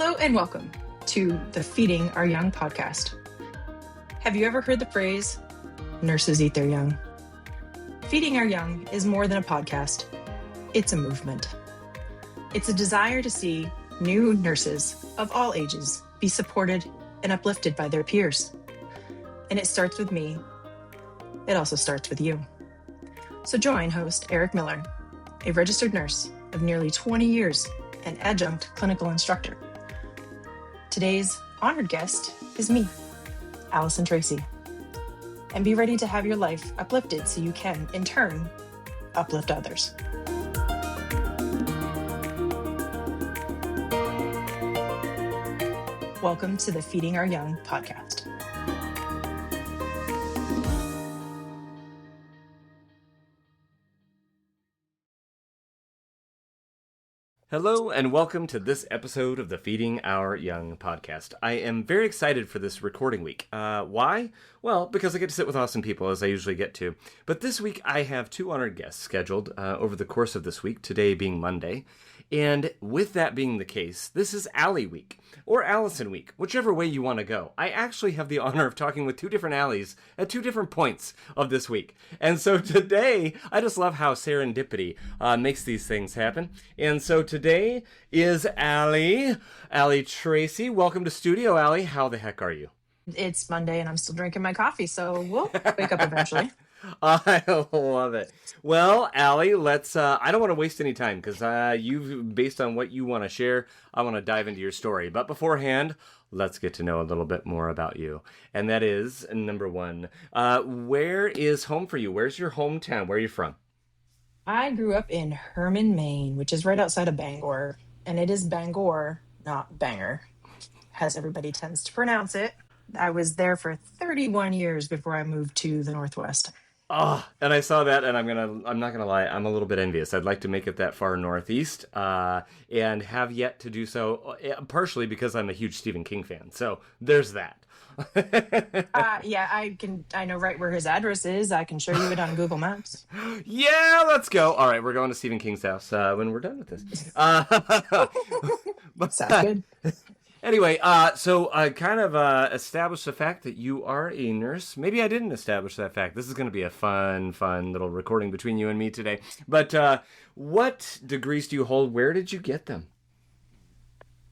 Hello and welcome to the Feeding Our Young podcast. Have you ever heard the phrase, nurses eat their young? Feeding Our Young is more than a podcast. It's a movement. It's a desire to see new nurses of all ages be supported and uplifted by their peers. And it starts with me. It also starts with you. So join host Eric Miller, a registered nurse of nearly 20 years and adjunct clinical instructor. Today's honored guest is me, Allison Tracy. And be ready to have your life uplifted so you can, in turn, uplift others. Welcome to the Feeding Our Young podcast. Hello and welcome to this episode of the Feeding Our Young podcast. I am very excited for this recording week. Why? Well, because I get to sit with awesome people as I usually get to. But this week I have two honored guests scheduled over the course of this week, today being Monday. And with that being the case, this is Ally Week, or Allison Week, whichever way you want to go. I actually have the honor of talking with two different Allys at two different points of this week. And so today, I just love how serendipity makes these things happen. And so today is Ally Tracy. Welcome to studio, Ally. How the heck are you? It's Monday and I'm still drinking my coffee, so we'll wake up eventually. I love it. Well, Ally, let's, I don't want to waste any time because based on what you want to share, I want to dive into your story. But beforehand, let's get to know a little bit more about you. And that is, number one, where is home for you? Where's your hometown? Where are you from? I grew up in Hermon, Maine, which is right outside of Bangor. And it is Bangor, not Bangor, as everybody tends to pronounce it. I was there for 31 years before I moved to the Northwest. Oh, and I saw that, and I'm not gonna lie, I'm a little bit envious. I'd like to make it that far northeast, and have yet to do so, partially because I'm a huge Stephen King fan. So there's that. Yeah, I know right where his address is. I can show you it on Google Maps. Yeah, let's go. All right, we're going to Stephen King's house when we're done with this. Sounds good. Anyway, so I kind of established the fact that you are a nurse. Maybe I didn't establish that fact. This is going to be a fun little recording between you and me today. But what degrees do you hold? Where did you get them?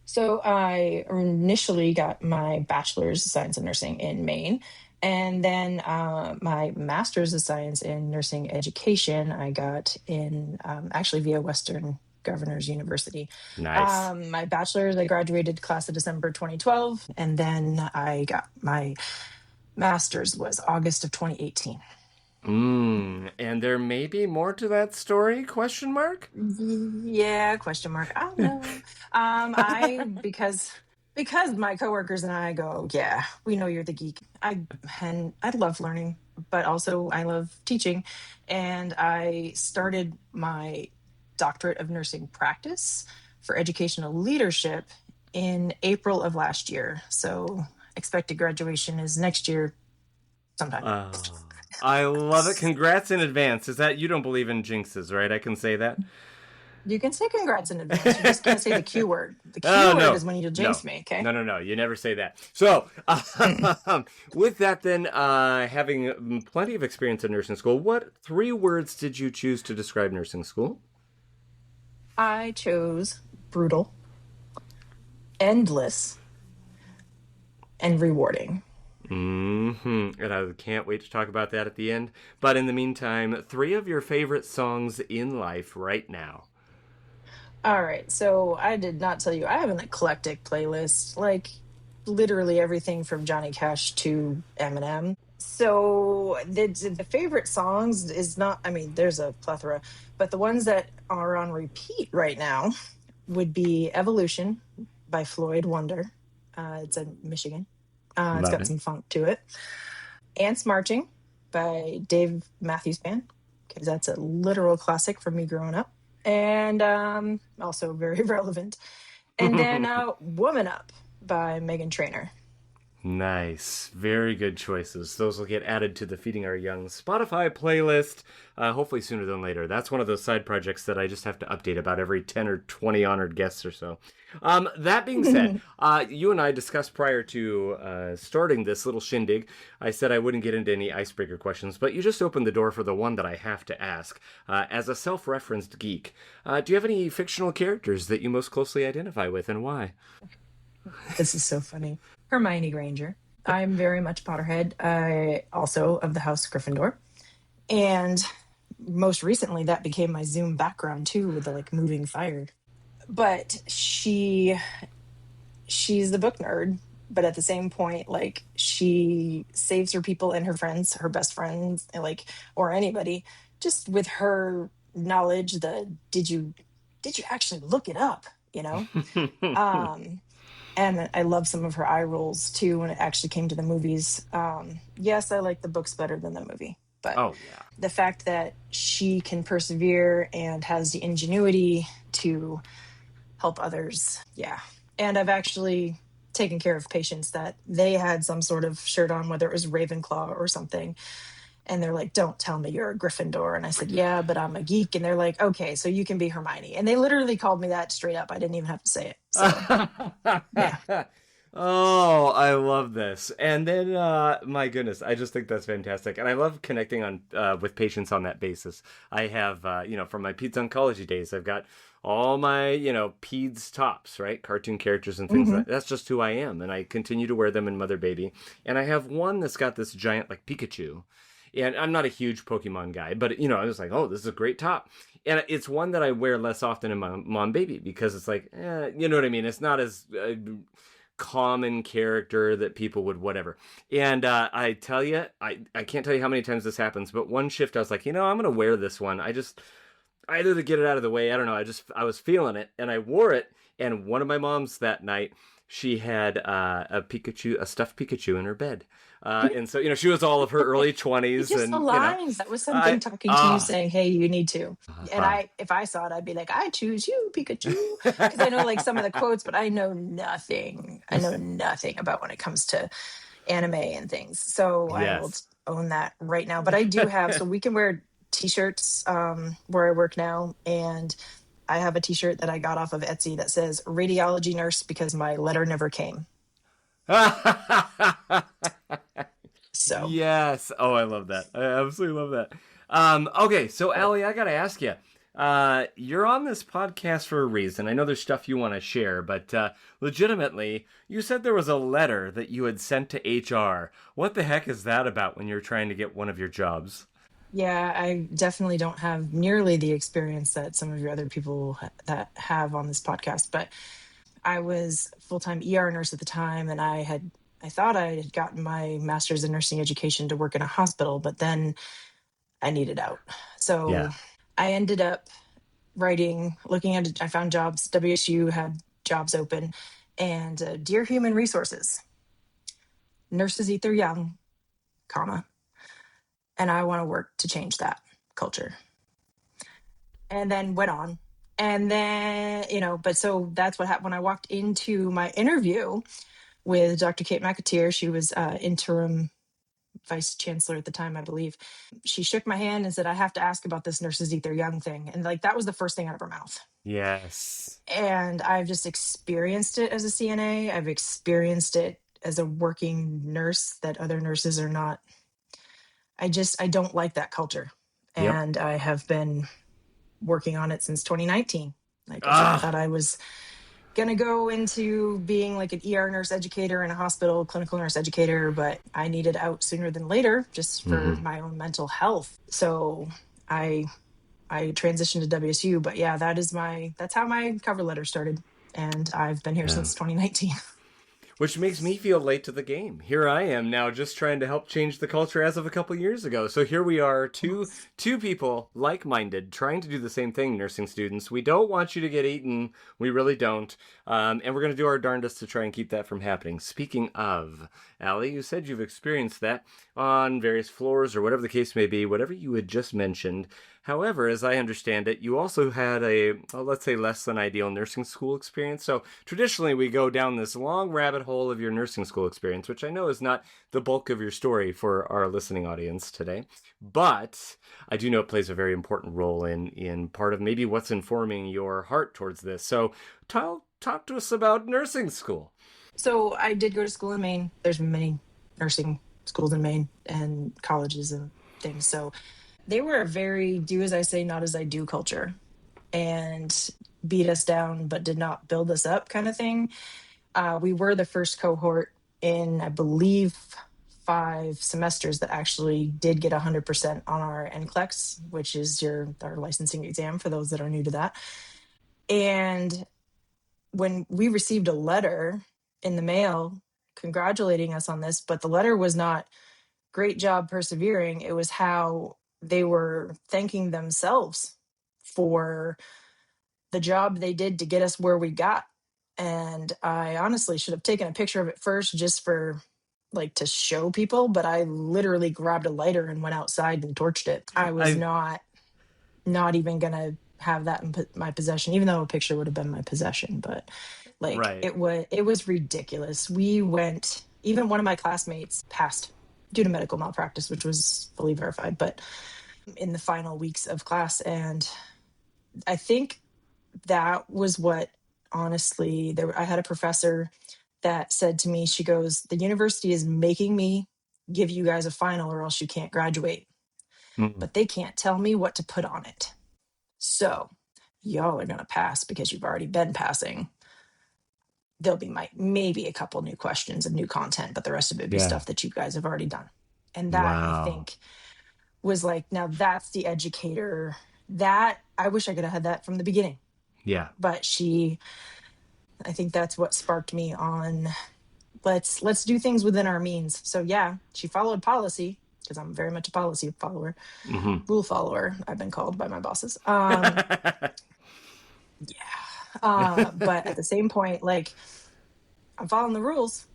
So I initially got my bachelor's of science in nursing in Maine. And then my master's of science in nursing education I got in actually via Western Governors University. Nice. My bachelor's, I graduated class of December 2012, and then I got my master's was August of 2018. And there may be more to that story, question mark? Yeah, question mark. I don't know. Because my coworkers and I go, yeah, we know you're the geek. I love learning, but also I love teaching. And I started my doctorate of nursing practice for educational leadership in April of last year. So expected graduation is next year sometime. I love it. Congrats in advance. Is that, you don't believe in jinxes, right? I can say that? You can say congrats in advance. You just can't say the Q word. The Q word is when you jinx me, okay? No. You never say that. So, with that then, having plenty of experience in nursing school, what 3 words did you choose to describe nursing school? I chose brutal, endless, and rewarding. And I can't wait to talk about that at the end. But in the meantime, 3 of your favorite songs in life right now. All right. So I did not tell you, I have an eclectic playlist, like literally everything from Johnny Cash to Eminem. So the favorite songs is not, I mean, there's a plethora, but the ones that are on repeat right now would be Evolution by Floyd Wonder. It's in Michigan. It's got some funk to it. Ants Marching by Dave Matthews Band, because that's a literal classic for me growing up. And also very relevant. And then Woman Up by Meghan Trainor. Nice. Very good choices. Those will get added to the Feeding Our Young Spotify playlist, hopefully sooner than later. That's one of those side projects that I just have to update about every 10 or 20 honored guests or so. That being said, you and I discussed prior to starting this little shindig, I said I wouldn't get into any icebreaker questions, but you just opened the door for the one that I have to ask. As a self-referenced geek, do you have any fictional characters that you most closely identify with, and why? This is so funny. Hermione Granger. I'm very much Potterhead. I also of the House Gryffindor. And most recently that became my Zoom background too, with the like moving fire. But she's the book nerd, but at the same point, like she saves her people and her friends, her best friends, like or anybody, just with her knowledge, the did you actually look it up, you know? Um and I love some of her eye rolls too when it actually came to the movies. Yes, I like the books better than the movie, but Oh, yeah. the fact that she can persevere and has the ingenuity to help others, yeah. And I've actually taken care of patients that they had some sort of shirt on, whether it was Ravenclaw or something. And they're like, don't tell me you're a Gryffindor. And I said, yeah, but I'm a geek. And they're like, okay, so you can be Hermione. And they literally called me that straight up. I didn't even have to say it. So, yeah. Oh, I love this. And then, my goodness, I just think that's fantastic. And I love connecting on with patients on that basis. I have, from my peds oncology days, I've got all my, peds tops, right? Cartoon characters and things like that. That's just who I am. And I continue to wear them in Mother Baby. And I have one that's got this giant, like, Pikachu. And I'm not a huge Pokemon guy, but, I was like, oh, this is a great top. And it's one that I wear less often in my Mom Baby because it's like, you know what I mean? It's not as common character that people would whatever. And I tell you, I can't tell you how many times this happens, but one shift I was like, I'm going to wear this one. Either to get it out of the way, I don't know. I was feeling it and I wore it. And one of my moms that night, she had a stuffed Pikachu in her bed. And so, she was all of her early 20s. Just and the lines. That was something talking to you saying, hey, you need to. And if I saw it, I'd be like, I choose you, Pikachu. Because I know like some of the quotes, but I know nothing. I know nothing about when it comes to anime and things. So I will own that right now. But I do have, so we can wear t-shirts where I work now. And I have a t-shirt that I got off of Etsy that says radiology nurse because my letter never came. So yes. Oh, I love that. I absolutely love that. Okay, so Allie, I gotta ask you. You're on this podcast for a reason. I know there's stuff you want to share, but legitimately, you said there was a letter that you had sent to HR. What the heck is that about when you're trying to get one of your jobs? yeah, I definitely don't have nearly the experience that some of your other people that have on this podcast, but I was full-time ER nurse at the time, and I thought I had gotten my master's in nursing education to work in a hospital, but then I needed out. So I ended up I found jobs. WSU had jobs open, and Dear Human Resources, nurses eat their young, comma, and I want to work to change that culture. And then went on. And then, but so that's what happened when I walked into my interview with Dr. Kate McAteer. She was interim vice chancellor at the time, I believe. She shook my hand and said, I have to ask about this nurses eat their young thing. And like, that was the first thing out of her mouth. Yes. And I've just experienced it as a CNA. I've experienced it as a working nurse that other nurses are not. I don't like that culture. And I have been working on it since 2019. Like I thought I was going to go into being like an ER nurse educator in a hospital, clinical nurse educator, but I needed out sooner than later just for my own mental health. So I transitioned to WSU, but yeah, that's how my cover letter started. And I've been here since 2019. Which makes me feel late to the game. Here I am now just trying to help change the culture as of a couple years ago. So here we are, two people, like-minded, trying to do the same thing, nursing students. We don't want you to get eaten. We really don't. And we're going to do our darndest to try and keep that from happening. Speaking of, Allie, you said you've experienced that on various floors or whatever the case may be, whatever you had just mentioned. However, as I understand it, you also had a, well, let's say, less than ideal nursing school experience. So traditionally, we go down this long rabbit hole of your nursing school experience, which I know is not the bulk of your story for our listening audience today. But I do know it plays a very important role in part of maybe what's informing your heart towards this. So talk to us about nursing school. So I did go to school in Maine. There's many nursing schools in Maine and colleges and things. So they were a very do as I say, not as I do culture, and beat us down, but did not build us up kind of thing. We were the first cohort in, I believe, 5 semesters that actually did get 100% on our NCLEX, which is our licensing exam for those that are new to that. And when we received a letter in the mail congratulating us on this, but the letter was not great job persevering. It was how they were thanking themselves for the job they did to get us where we got. And I honestly should have taken a picture of it first just for like to show people, but I literally grabbed a lighter and went outside and torched it. I was I not even gonna have that in my possession, even though a picture would have been my possession. But like right. it was ridiculous. We went, even one of my classmates passed due to medical malpractice, which was fully verified, but in the final weeks of class. And I think that was what, honestly, I had a professor that said to me, she goes, the university is making me give you guys a final or else you can't graduate, Mm. but they can't tell me what to put on it. So y'all are going to pass because you've already been passing. There'll be maybe a couple new questions and new content, but the rest of it would be Yeah. stuff that you guys have already done. And that, I Wow. think, was like, now that's the educator. That I wish I could have had that from the beginning. Yeah. But I think that's what sparked me on, let's do things within our means. So yeah, she followed policy because I'm very much a policy follower, Mm-hmm. rule follower, I've been called by my bosses. But at the same point, like, I'm following the rules,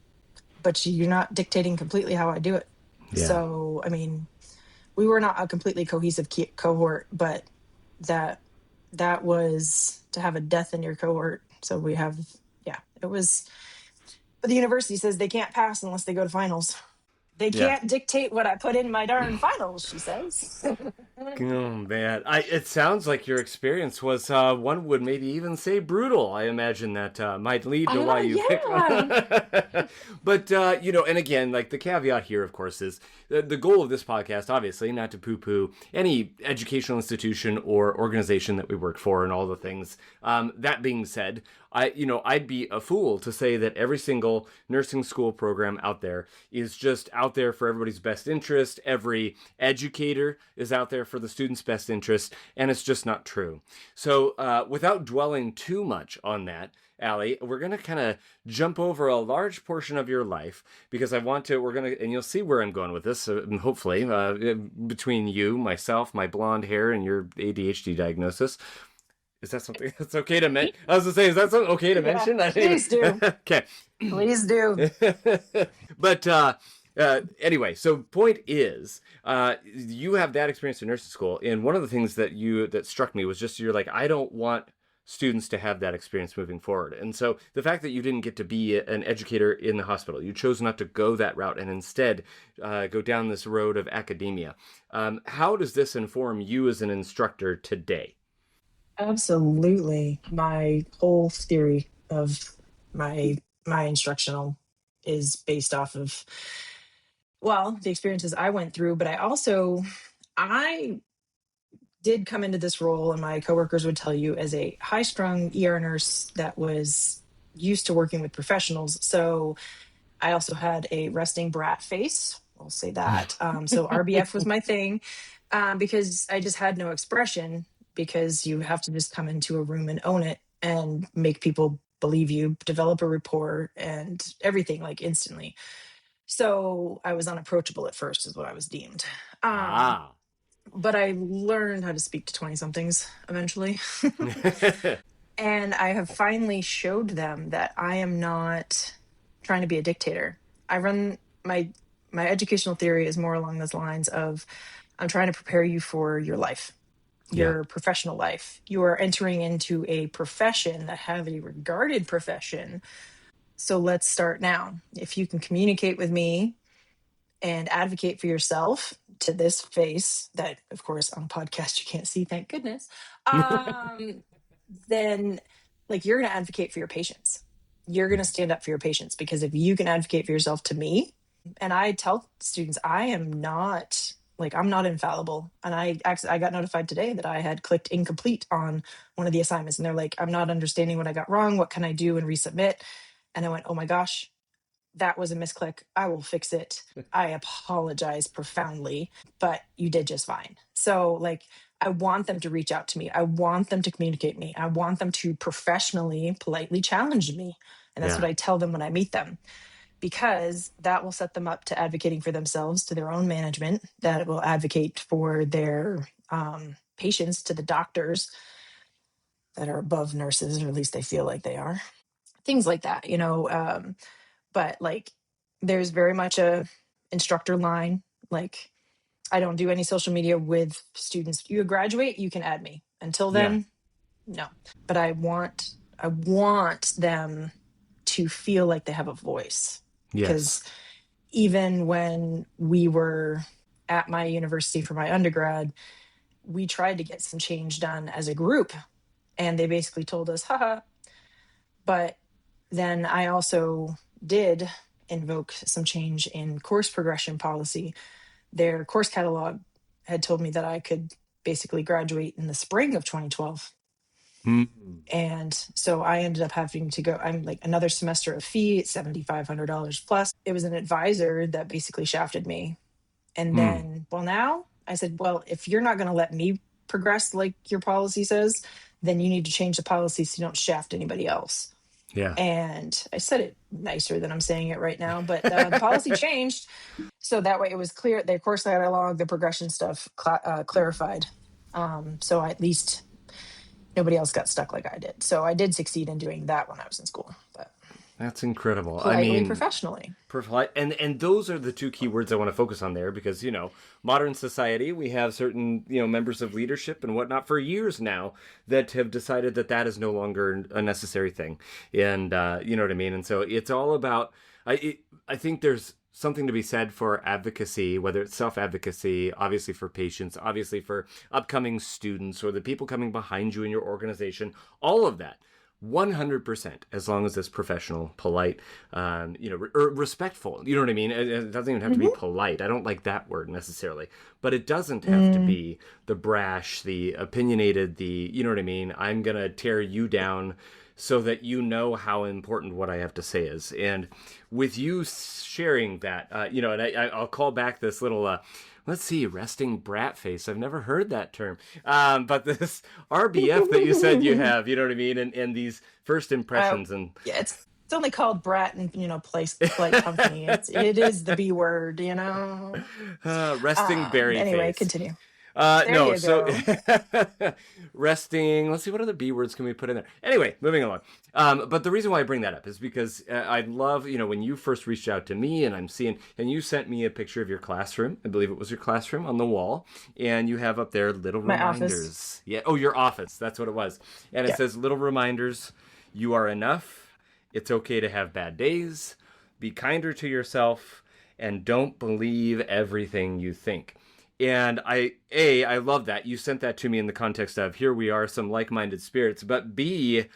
but you're not dictating completely how I do it. Yeah. So I mean, we were not a completely cohesive cohort, but that was to have a death in your cohort. So we have, yeah, it was, but the university says they can't pass unless they go to finals. They Yeah. can't dictate what I put in my darn finals, she says. Oh man, it sounds like your experience was one would maybe even say brutal. I imagine that might lead to why you picked Yeah. one. But and again, like the caveat here, of course, is the goal of this podcast, obviously, not to poo-poo any educational institution or organization that we work for and all the things. That being said, I'd be a fool to say that every single nursing school program out there is just out there for everybody's best interest. Every educator is out there for the student's best interest, and it's just not true. So without dwelling too much on that, Allie, we're going to kind of jump over a large portion of your life because we're going to, and you'll see where I'm going with this, hopefully, between you, myself, my blonde hair, and your ADHD diagnosis. Is that something that's okay to mention? I was going to say, is that something okay to mention? Please do. Okay. Please do. But anyway, so point is, you have that experience in nursing school, and one of the things that struck me was just you're like, I don't want students to have that experience moving forward. And so the fact that you didn't get to be an educator in the hospital, you chose not to go that route and instead go down this road of academia. How does this inform you as an instructor today? Absolutely. My whole theory of my instructional is based off of, well, the experiences I went through, but I did come into this role, and my coworkers would tell you, as a high-strung ER nurse that was used to working with professionals. So I also had a resting brat face. I'll say that. So RBF was my thing, because I just had no expression, because you have to just come into a room and own it and make people believe you, develop a rapport and everything like instantly. So I was unapproachable at first, is what I was deemed. Ah. But I learned how to speak to 20 somethings eventually. And I have finally showed them that I am not trying to be a dictator. I run my educational theory is more along those lines of, I'm trying to prepare you for your life. Yeah. your professional life. You are entering into a profession, a highly regarded profession. So let's start now. If you can communicate with me and advocate for yourself to this face that, of course, on podcast you can't see, thank goodness, then like you're going to advocate for your patients. You're going to stand up for your patients, because if you can advocate for yourself to me, and I tell students, I am not like, I'm not infallible. And I got notified today that I had clicked incomplete on one of the assignments. And they're like, I'm not understanding what I got wrong. What can I do and resubmit? And I went, oh my gosh, that was a misclick. I will fix it. I apologize profoundly, but you did just fine. So, like, I want them to reach out to me. I want them to communicate me. I want them to professionally, politely challenge me. And that's what Yeah. I tell them when I meet them, because that will set them up to advocating for themselves to their own management, that will advocate for their patients to the doctors that are above nurses, or at least they feel like they are. Things like that, but like there's very much a instructor line. Like, I don't do any social media with students. You graduate, you can add me. Until Yeah. then, no. But I want them to feel like they have a voice, Yes. because even when we were at my university for my undergrad, we tried to get some change done as a group, and they basically told us, haha. But then I also did invoke some change in course progression policy. Their course catalog had told me that I could basically graduate in the spring of 2012. Mm. And so I ended up having to go, I'm like, another semester of fee, $7,500 plus. It was an advisor that basically shafted me. And Mm. then, well, now I said, well, if you're not going to let me progress like your policy says, then you need to change the policy so you don't shaft anybody else. Yeah. And I said it nicer than I'm saying it right now, but the policy changed. So that way it was clear. The course catalog, the progression stuff clarified. So at least nobody else got stuck like I did. So I did succeed in doing that when I was in school, but That's incredible. I politely, mean, professionally. and those are the two key words I want to focus on there, because modern society, we have certain members of leadership and whatnot for years now that have decided that that is no longer a necessary thing, and you know what I mean. And so it's all about. I think there's something to be said for advocacy, whether it's self-advocacy, obviously for patients, obviously for upcoming students or the people coming behind you in your organization, all of that. 100%, as long as it's professional, polite, or respectful. You know what I mean? It doesn't even have to be polite. I don't like that word necessarily, but it doesn't have to be the brash, the opinionated, you know what I mean? I'm going to tear you down so that you know how important what I have to say is. And with you sharing that, and I'll call back this little, let's see, resting brat face. I've never heard that term. But this RBF that you said you have, you know what I mean? And these first impressions and Yeah, it's only called brat and place like company. It is the B word, resting berry Anyway, face. continue. There No, you so go. resting. Let's see, what other B words can we put in there? Anyway, moving along. But the reason why I bring that up is because I love, when you first reached out to me and and you sent me a picture of your classroom. I believe it was your classroom on the wall. And you have up there little My reminders. office. Yeah. Oh, your office. That's what it was. And it says little reminders. You are enough. It's okay to have bad days. Be kinder to yourself. And don't believe everything you think. And I love that. You sent that to me in the context of, here we are, some like-minded spirits. But B,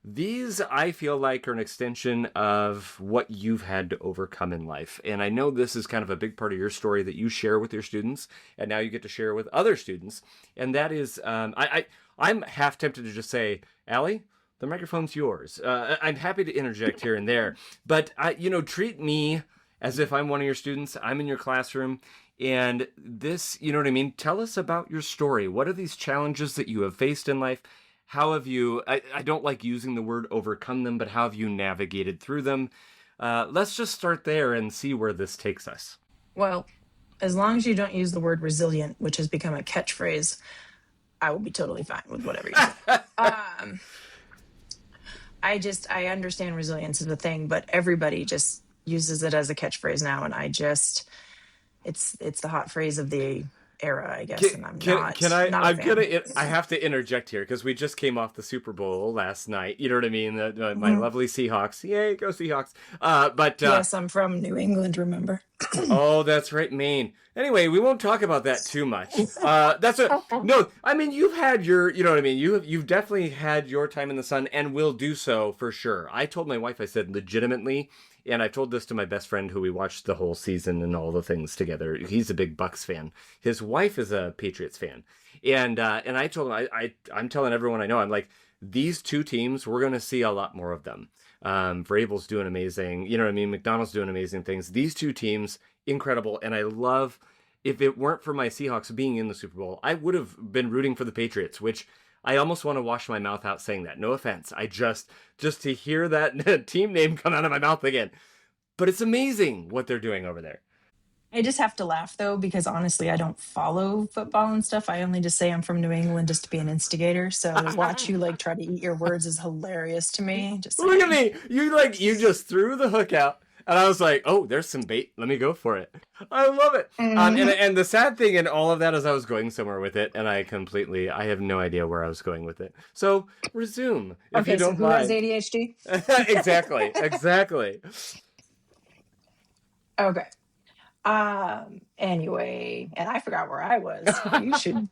these I feel like are an extension of what you've had to overcome in life. And I know this is kind of a big part of your story that you share with your students, and now you get to share with other students. And that is, I'm half tempted to just say, Allie, the microphone's yours. I'm happy to interject here and there, but treat me as if I'm one of your students. I'm in your classroom. And this, you know what I mean? Tell us about your story. What are these challenges that you have faced in life? How have you, I don't like using the word overcome them, but how have you navigated through them? Let's just start there and see where this takes us. Well, as long as you don't use the word resilient, which has become a catchphrase, I will be totally fine with whatever you say. I understand resilience is a thing, but everybody just uses it as a catchphrase now. And it's the hot phrase of the era, I guess, Can, and I'm can not a fan. I have to interject here because we just came off the Super Bowl last night. You know what I mean? My Mhm. lovely Seahawks. Yay, go Seahawks. But Yes, I'm from New England, remember? Oh, that's right, Maine. Anyway, we won't talk about that too much. That's a no. I mean, you've had your, you know what I mean. You've definitely had your time in the sun, and will do so for sure. I told my wife, I said legitimately, and I told this to my best friend who we watched the whole season and all the things together. He's a big Bucks fan. His wife is a Patriots fan, and I told him, I'm telling everyone I know, I'm like, these two teams, we're going to see a lot more of them. Vrabel's doing amazing. You know what I mean? McDonald's doing amazing things. These two teams, incredible. And I love, if it weren't for my Seahawks being in the Super Bowl, I would have been rooting for the Patriots, which I almost want to wash my mouth out saying that. No offense. I just to hear that team name come out of my mouth again. But it's amazing what they're doing over there. I just have to laugh though, because honestly, I don't follow football and stuff. I only just say I'm from New England just to be an instigator. So to watch you like try to eat your words is hilarious to me. Just Look at saying. me. You just threw the hook out. And I was like, oh, there's some bait. Let me go for it. I love it. Mhm. And the sad thing in all of that is I was going somewhere with it, and I have no idea where I was going with it. So resume, if you Okay, so don't who has mind. ADHD? Exactly. Okay. Anyway, and I forgot where I was. You should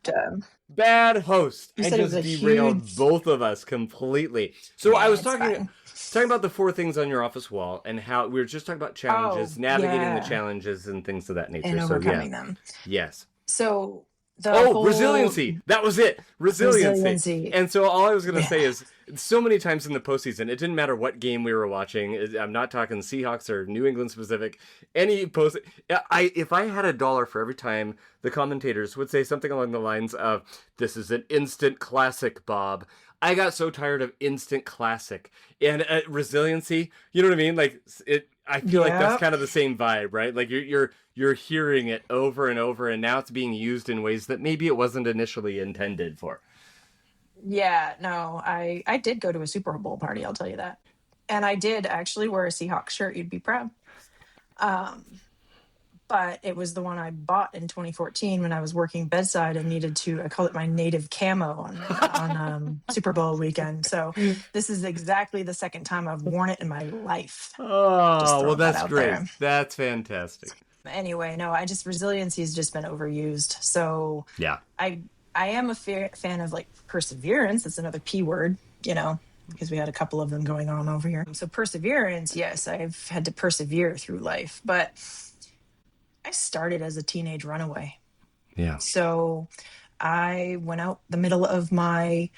Bad host. you I said it was just a derailed huge both of us completely. So I yeah, was it's fine. talking about the four things on your office wall and how we were just talking about Oh, challenges, navigating the yeah, challenges and things of that nature. and So yeah, overcoming them. yes. So the Oh, whole resiliency. That was it. Resiliency. resiliency. And so all I was going to say Yeah. is so many times in the postseason, it didn't matter what game we were watching. I'm not talking Seahawks or New England specific. Any post, if I had $1 for every time the commentators would say something along the lines of, "This is an instant classic, Bob." I got so tired of instant classic and resiliency. You know what I mean? Like it. I feel like that's Yep. kind of the same vibe, right? Like you're hearing it over and over, and now it's being used in ways that maybe it wasn't initially intended for. Yeah, no, I did go to a Super Bowl party, I'll tell you that. And I did actually wear a Seahawks shirt, you'd be proud. Um, but it was the one I bought in 2014 when I was working bedside and needed to, I call it my native camo on Super Bowl weekend. So this is exactly the second time I've worn it in my life. Just Oh, well, throwing that that's out great. there. That's fantastic. Anyway, no, I just resiliency has just been overused. So Yeah. I I am a fan of like perseverance. That's another P word, because we had a couple of them going on over here. So perseverance, yes, I've had to persevere through life, but I started as a teenage runaway. Yeah. So I went out the middle of I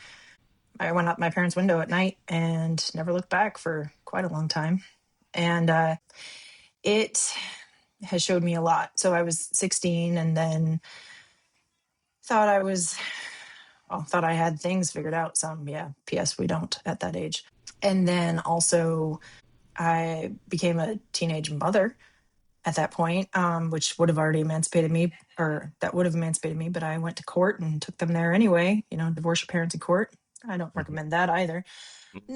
went out my parents' window at night and never looked back for quite a long time. And it has showed me a lot. So I was 16 and then thought I was, thought I had things figured out. Some, yeah. P.S. We don't at that age. And then also I became a teenage mother at that point, which would have already emancipated me, or that would have emancipated me. But I went to court and took them there anyway. Divorce your parents in court. I don't Mhm. recommend that either.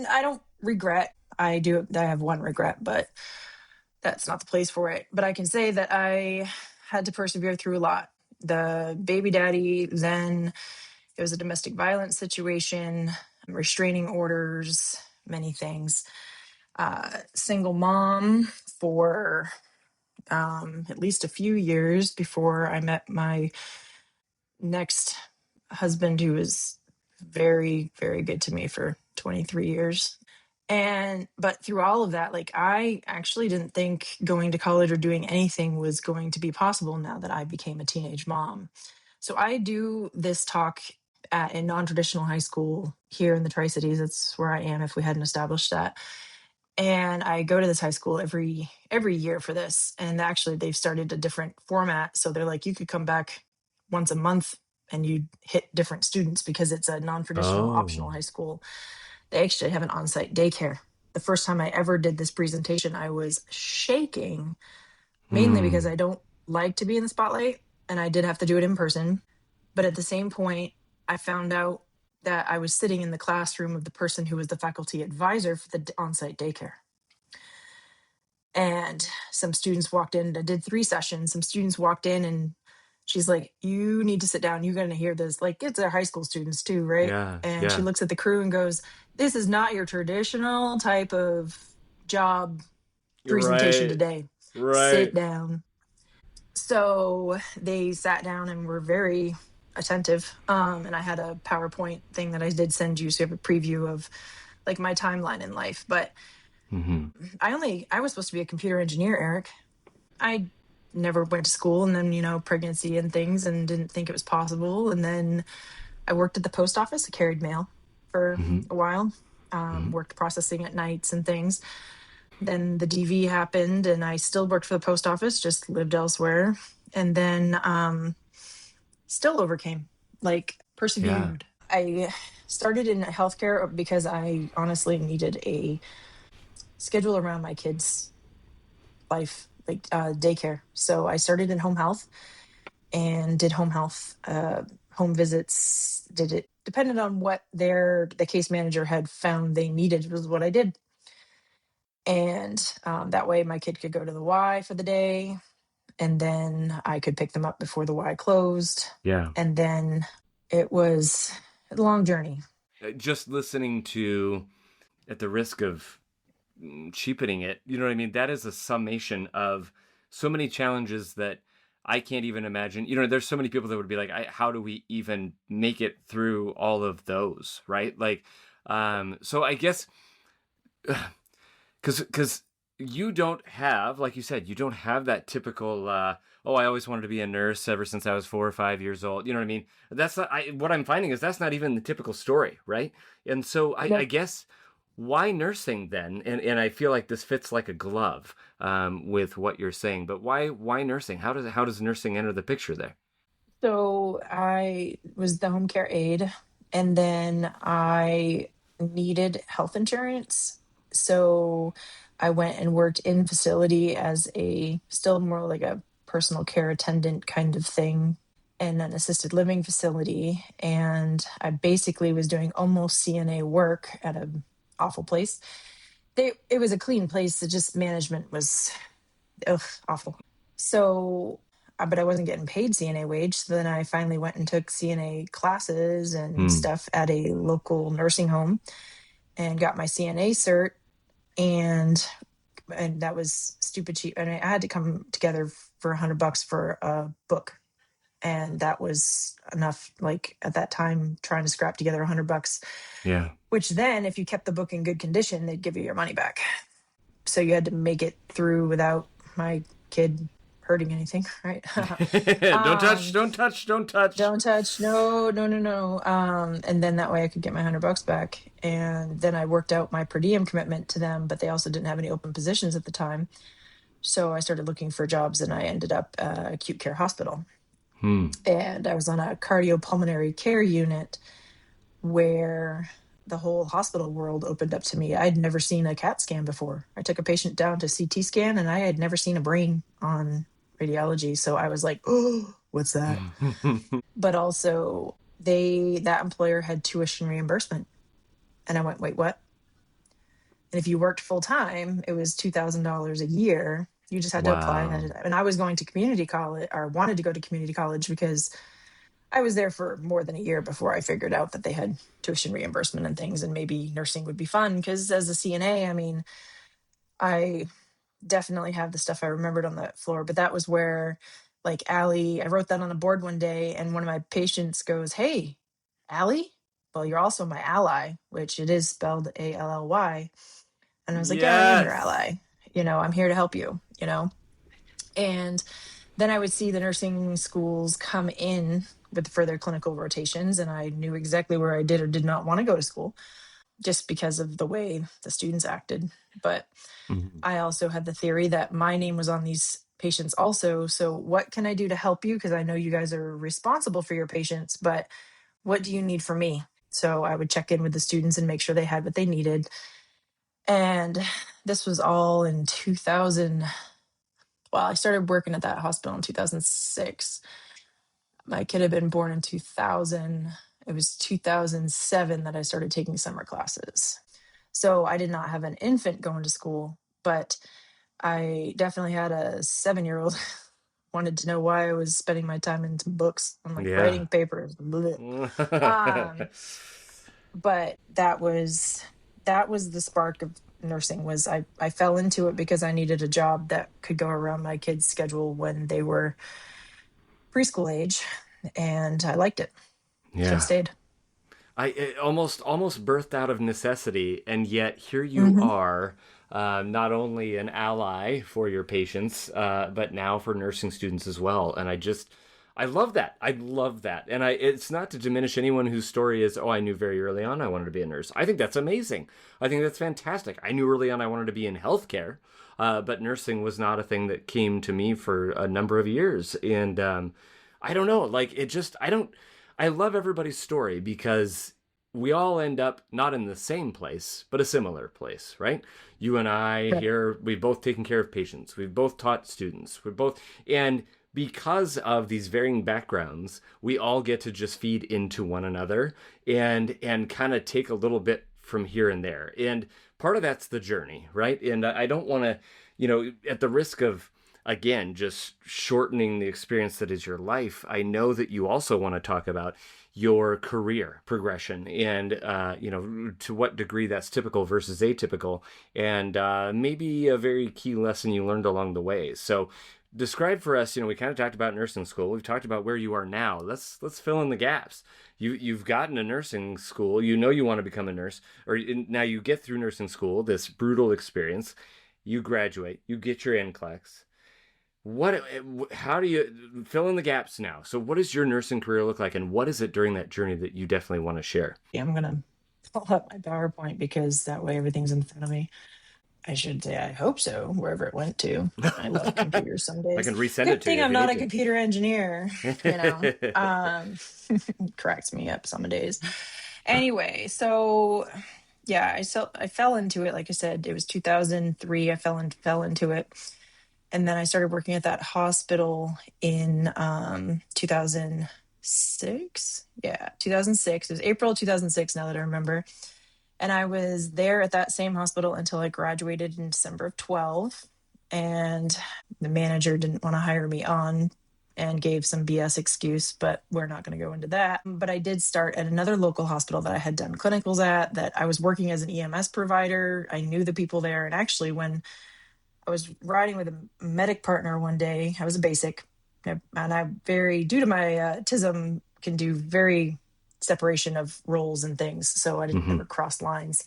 I don't regret. I do. I have one regret, but that's not the place for it. But I can say that I had to persevere through a lot. The baby daddy, then it was a domestic violence situation, restraining orders, many things. Single mom for at least a few years before I met my next husband, who was very, very good to me for 23 years. But through all of that, like I actually didn't think going to college or doing anything was going to be possible now that I became a teenage mom. So I do this talk at a non-traditional high school here in the Tri-Cities. That's where I am if we hadn't established that. And I go to this high school every year for this. And actually they've started a different format. So they're like, you could come back once a month and you hit different students because it's a non-traditional optional Oh. high school. They actually have an on-site daycare. The first time I ever did this presentation, I was shaking, mainly because Hmm. I don't like to be in the spotlight and I did have to do it in person. But at the same point, I found out that I was sitting in the classroom of the person who was the faculty advisor for the on-site daycare. And some students walked in. I did 3 sessions. Some students walked in and she's like, you need to sit down. You're going to hear this. Like, it's our high school students too, right? Yeah. And she Yeah. looks at the crew and goes, this is not your traditional type of job presentation Right. today. Sit Right. down. So they sat down and were very attentive. And I had a PowerPoint thing that I did send you. So you have a preview of like my timeline in life. But Mm-hmm. I was supposed to be a computer engineer, Eric. I never went to school, and then, pregnancy and things, and didn't think it was possible. And then I worked at the post office. I carried mail for Mm-hmm. a while, Mm-hmm. worked processing at nights and things. Then the DV happened, and I still worked for the post office, just lived elsewhere. And then still overcame, like Yeah. persevered. I started in healthcare because I honestly needed a schedule around my kids' life, like daycare. So I started in home health and did home health, home visits, did it depended on what the case manager had found they needed was what I did. And that way my kid could go to the Y for the day, and then I could pick them up before the Y closed. Yeah. And then it was a long journey. Just listening to, at the risk of cheapening it, you know what I mean? That is a summation of so many challenges that I can't even imagine. There's so many people that would be like, how do we even make it through all of those, right? Like, so I guess, because you don't have, like you said, you don't have that typical, oh, I always wanted to be a nurse ever since I was 4 or 5 years old. You know what I mean? That's not, what I'm finding is that's not even the typical story, right? And so I Nope. guess, why nursing then? And I feel like this fits like a glove with what you're saying. But why nursing? How does nursing enter the picture there? So I was the home care aide, and then I needed health insurance. So I went and worked in facility as a still more like a personal care attendant kind of thing in an assisted living facility. And I basically was doing almost CNA work at an awful place. It was a clean place. It just management was awful. So, but I wasn't getting paid CNA wage. So then I finally went and took CNA classes and Hmm. stuff at a local nursing home and got my CNA cert. And that was stupid cheap. And I had to come together for $100 for a book. And that was enough, like at that time, trying to scrap together $100, Yeah. which then if you kept the book in good condition, they'd give you your money back. So you had to make it through without my kid hurting anything, right? Don't touch. um Don't touch. Don't touch. don't touch, no, no, no, no. And then that way I could get my $100 back. And then I worked out my per diem commitment to them, but they also didn't have any open positions at the time. So I started looking for jobs, and I ended up acute care hospital. Hmm. And I was on a cardiopulmonary care unit where the whole hospital world opened up to me. I'd never seen a CAT scan before. I took a patient down to CT scan, and I had never seen a brain on radiology. So I was like, oh, what's that? But also, that employer had tuition reimbursement. And I went, wait, what? And if you worked full time, it was $2,000 a year. You just had to apply ahead of Wow. time. And I was going to community college, or wanted to go to community college, because I was there for more than a year before I figured out that they had tuition reimbursement and things, and maybe nursing would be fun. Because as a CNA, I mean, I definitely have the stuff I remembered on the floor. But that was where, like, Allie, I wrote that on a board one day, and one of my patients goes, hey, Allie? Well, you're also my ally, which it is spelled ALLY. And I was like, yeah, I am your Yes. ally. I'm here to help you. And then I would see the nursing schools come in with further clinical rotations, and I knew exactly where I did or did not want to go to school just because of the way the students acted. But Mhm. I also had the theory that my name was on these patients also. So, what can I do to help you? Because I know you guys are responsible for your patients, but what do you need from me? So, I would check in with the students and make sure they had what they needed. And this was all in 2000. Well, I started working at that hospital in 2006. My kid had been born in 2000. It was 2007 that I started taking summer classes. So I did not have an infant going to school, but I definitely had a 7-year-old wanted to know why I was spending my time in some books. I'm like Yeah. writing papers. Um, but that was the spark of nursing. Was I fell into it because I needed a job that could go around my kids' schedule when they were preschool age, and I liked it, so I Yeah. stayed. It almost birthed out of necessity, and yet here you Hmm. are, not only an ally for your patients, but now for nursing students as well. And I love that. I love that. And it's not to diminish anyone whose story is, oh, I knew very early on I wanted to be a nurse. I think that's amazing. I think that's fantastic. I knew early on I wanted to be in healthcare, but nursing was not a thing that came to me for a number of years. And I don't know, like it just, I don't. I love everybody's story because we all end up not in the same place, but a similar place, right? You and I Right. here, we've both taken care of patients. We've both taught students. We're both, and because of these varying backgrounds, we all get to just feed into one another and kind of take a little bit from here and there. And part of that's the journey, right? And I don't want to, at the risk of again, just shortening the experience that is your life, I know that you also want to talk about your career progression and, to what degree that's typical versus atypical, and maybe a very key lesson you learned along the way. So, describe for us. We kind of talked about nursing school. We've talked about where you are now. Let's fill in the gaps. You've gotten a nursing school. You want to become a nurse, or now you get through nursing school. This brutal experience. You graduate. You get your NCLEX. How do you fill in the gaps now? So what does your nursing career look like, and what is it during that journey that you definitely want to share? Yeah, I'm gonna pull up my PowerPoint because that way everything's in front of me. I should say I hope so, wherever it went to. I love computers some I days. can resend it Good to thing you if I'm you not need a computer engineer, you know. to. Cracks me up some days. Anyway, so yeah, I fell into it. Like I said, it was 2003. I fell into it, and then I started working at that hospital in 2006. Yeah, 2006. It was April 2006. Now that I remember, and I was there at that same hospital until I graduated in December of 12. And the manager didn't want to hire me on and gave some BS excuse, but we're not going to go into that. But I did start at another local hospital that I had done clinicals at, that I was working as an EMS provider. I knew the people there. And actually, when I was riding with a medic partner one day, I was a basic, and due to my autism, can do very separation of roles and things. So I didn't Hmm. ever cross lines.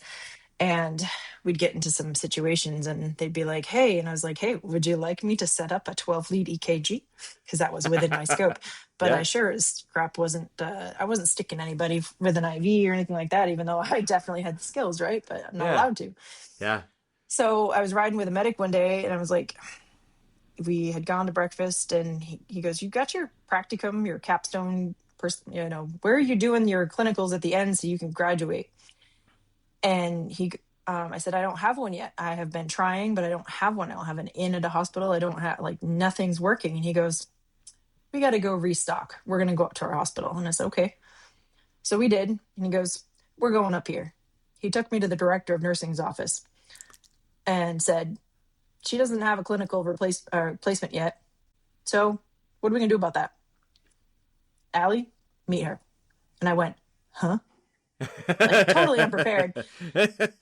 And we'd get into some situations and they'd be like, hey, and I was like, hey, would you like me to set up a 12 lead EKG? Because that was within my scope. But I Yeah, sure as crap I wasn't sticking anybody with an IV or anything like that, even though I definitely had the skills, right? But I'm not yeah, allowed to. yeah. So I was riding with a medic one day and I was like, we had gone to breakfast and he goes, you got your practicum, your capstone person, where are you doing your clinicals at the end so you can graduate? And I said, I don't have one yet. I have been trying, but I don't have one. I don't have an in at a hospital. I don't have, like, nothing's working. And he goes, we got to go restock. We're going to go up to our hospital. And I said, okay. So we did. And he goes, we're going up here. He took me to the director of nursing's office and said, she doesn't have a clinical placement yet. So what are we going to do about that? Allie, meet her. And I went, huh? Like, totally unprepared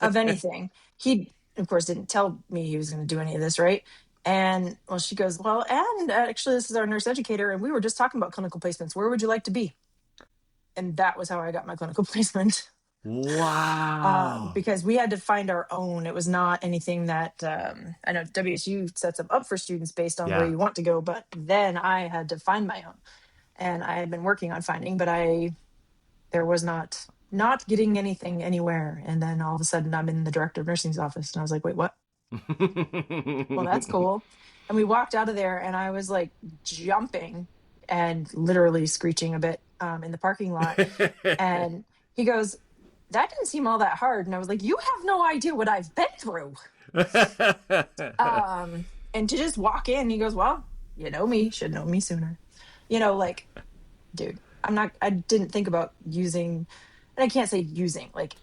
of anything. He, of course, didn't tell me he was going to do any of this, right? And well, she goes, well, and actually, this is our nurse educator, and we were just talking about clinical placements. Where would you like to be? And that was how I got my clinical placement. Wow. Because we had to find our own. It was not anything that I know WSU sets them up for students based on where Yeah. you want to go, but then I had to find my own, and I had been working on finding, but there was not getting anything anywhere. And then all of a sudden I'm in the director of nursing's office and I was like, wait, what? Well, that's cool. And we walked out of there and I was like jumping and literally screeching a bit in the parking lot. And he goes, that didn't seem all that hard. And I was like, you have no idea what I've been through. And to just walk in, he goes, well, you know me, should know me sooner. Like, dude, I didn't think about using, and I can't say using, like,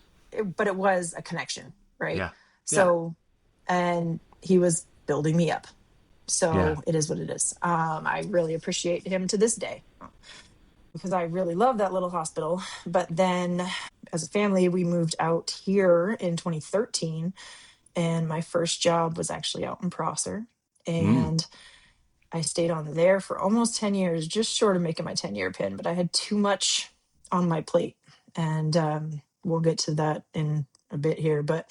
but it was a connection, right? Yeah. Yeah. So, and he was building me up. Yeah. So it is what it is. I really appreciate him to this day because I really love that little hospital. But then as a family, we moved out here in 2013, and my first job was actually out in Prosser. Mm. And I stayed on there for almost 10 years, just short of making my 10-year pin, but I had too much on my plate. And we'll get to that in a bit here. But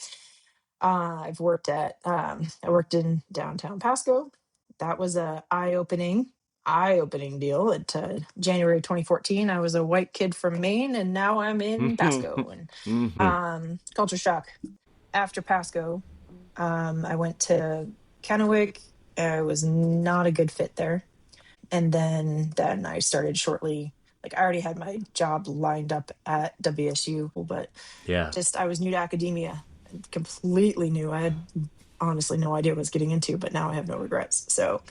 I worked in downtown Pasco. That was a eye-opening deal. At January 2014, I was a white kid from Maine, and now I'm in Pasco, and Mm-hmm. culture shock. After Pasco, I went to Kennewick. I was not a good fit there, and then I started shortly. Like I already had my job lined up at WSU, but Yeah. just I was new to academia, completely new. I had honestly no idea what I was getting into, but now I have no regrets. So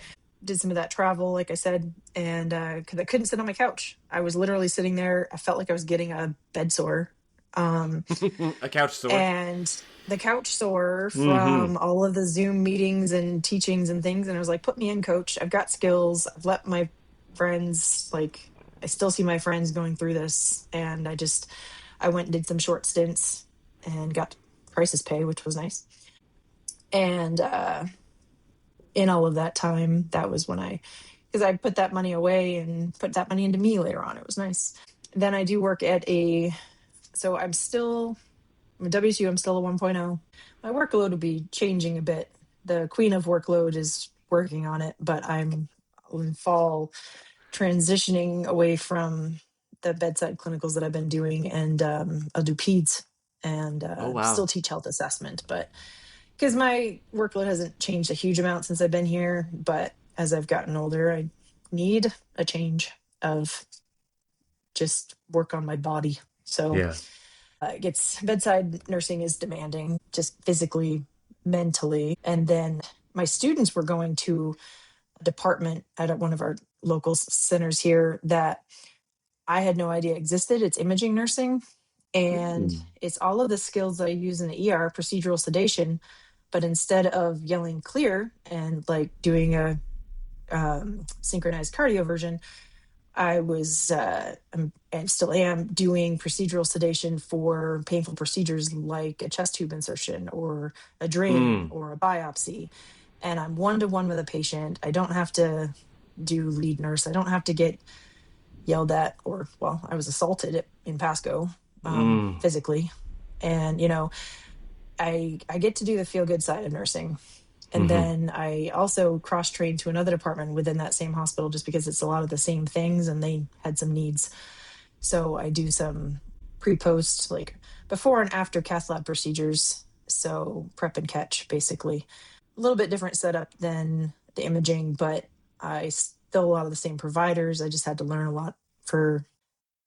did some of that travel, like I said, and because I couldn't sit on my couch, I was literally sitting there. I felt like I was getting a bed sore, um, A couch sore. and the couch sore Mm-hmm. from all of the Zoom meetings and teachings and things. And I was like, "Put me in, coach. I've got skills. I've let my friends like." I still see my friends going through this, and I went and did some short stints and got crisis pay, which was nice. And in all of that time, that was when because I put that money away and put that money into me later on. It was nice. Then I do work so I'm WSU, I'm still a 1.0. My workload will be changing a bit. The queen of workload is working on it, but I'm in fall transitioning away from the bedside clinicals that I've been doing, and I'll do peds and Oh wow. still teach health assessment, but because my workload hasn't changed a huge amount since I've been here. But as I've gotten older, I need a change of just work on my body. So Yeah. it gets bedside nursing is demanding, just physically, mentally. And then my students were going to a department at one of our local centers here that I had no idea existed. It's imaging nursing. And Mm. it's all of the skills that I use in the ER, procedural sedation. But instead of yelling clear and like doing a synchronized cardioversion, I was and still am doing procedural sedation for painful procedures like a chest tube insertion or a drain Mm. or a biopsy. And I'm one to one with a patient. I don't have to do lead nurse. I don't have to get yelled at, or well, I was assaulted in Pasco Mm. physically. And I get to do the feel good side of nursing. And Mm-hmm. then I also cross trained to another department within that same hospital just because it's a lot of the same things and they had some needs. So I do some pre post, like before and after cath lab procedures. So prep and catch, basically. A little bit different setup than the imaging, but I still a lot of the same providers. I just had to learn a lot for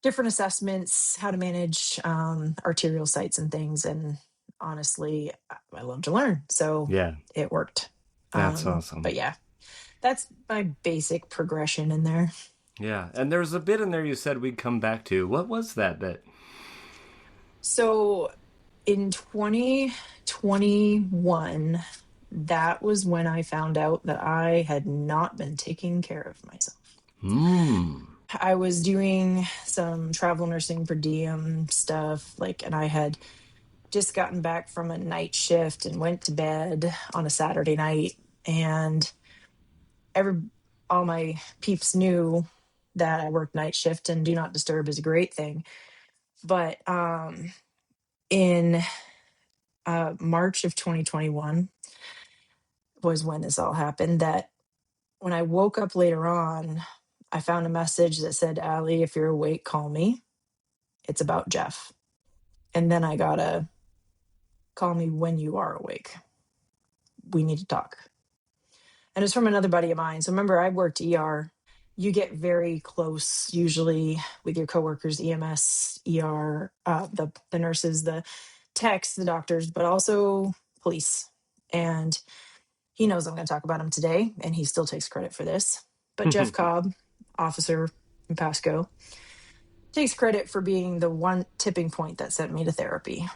different assessments, how to manage arterial sites and things. And honestly, I love to learn. So Yeah. it worked. That's awesome. But yeah, that's my basic progression in there. Yeah. And there's a bit in there you said we'd come back to. What was that bit? So in 2021, that was when I found out that I had not been taking care of myself. Hmm. I was doing some travel nursing per diem stuff, like, and I had just gotten back from a night shift and went to bed on a Saturday night, and every all my peeps knew that I worked night shift, and do not disturb is a great thing. But in March of 2021 was when this all happened. That when I woke up later on, I found a message that said, "Allie, if you're awake, call me. It's about Jeff." And then I got a call me when you are awake. We need to talk. And it's from another buddy of mine. So remember, I worked ER. You get very close usually with your coworkers, EMS, ER, the nurses, the techs, the doctors, but also police. And he knows I'm going to talk about him today, and he still takes credit for this. But Jeff Cobb, officer in Pasco, takes credit for being the one tipping point that sent me to therapy.